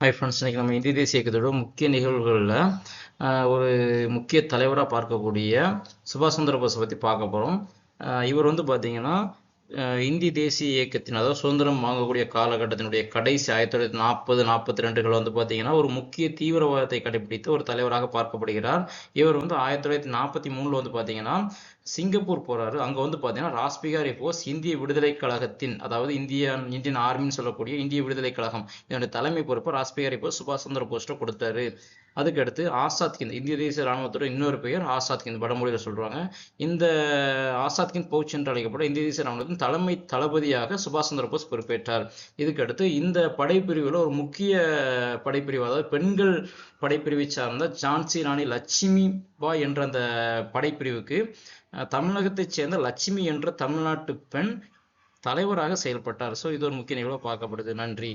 Hi friends, இன்னைக்கு நம்ம இந்திய தேசிய இயக்கத்தோட முக்கிய நிகழ்வுகளில் ஒரு முக்கிய தலைவராக பார்க்கக்கூடிய சுபாஷ் சந்திர போஸை பற்றி பார்க்க போகிறோம். இவர் வந்து பார்த்தீங்கன்னா இந்திய தேசிய இயக்கத்தின், அதாவது சுதந்திரம் வாங்கக்கூடிய காலகட்டத்தினுடைய கடைசி 1940-42 வந்து பார்த்தீங்கன்னா ஒரு முக்கிய தீவிரவாதத்தை கடைபிடித்து ஒரு தலைவராக பார்க்கப்படுகிறார். இவர் வந்து 1943 வந்து பார்த்தீங்கன்னா சிங்கப்பூர் போறாரு. அங்க வந்து பாத்தீங்கன்னா ராஸ்பிகாரி போஸ் இந்திய விடுதலை கழகத்தின், அதாவது இந்தியன் ஆர்மின்னு சொல்லக்கூடிய இந்திய விடுதலை கழகம், இதனுடைய தலைமை பொறுப்பை ராஸ்பிகாரி போஸ் சுபாஷ் சந்திர போஸ்ட கொடுத்தாரு. அதுக்கடுத்து ஆசாத் ஹிந்த், இந்திய தேசிய ராணுவத்தோட இன்னொரு பெயர் ஆசாத் ஹிந்த், வடமொழியில சொல்றாங்க. இந்த ஆசாத் ஹிந்த் பவுச் என்று அழைக்கப்பட்ட இந்திய தேசிய ராணுவத்தின் தலைமை தளபதியாக சுபாஷ் சந்திர போஸ் பொறுப்பேற்றார். இதுக்கடுத்து இந்த படைப்பிரிவுல ஒரு முக்கிய படைப்பிரிவு, அதாவது பெண்கள் படைப்பிரிவை சார்ந்த ஜான்சி ராணி லட்சுமி பாய் என்ற அந்த படைப்பிரிவுக்கு தமிழகத்தைச் சேர்ந்த லட்சுமி என்ற தமிழ்நாட்டு பெண் தலைவராக செயல்பட்டார். ஸோ இது ஒரு முக்கிய நிகழ்வாக பார்க்கப்படுது. நன்றி.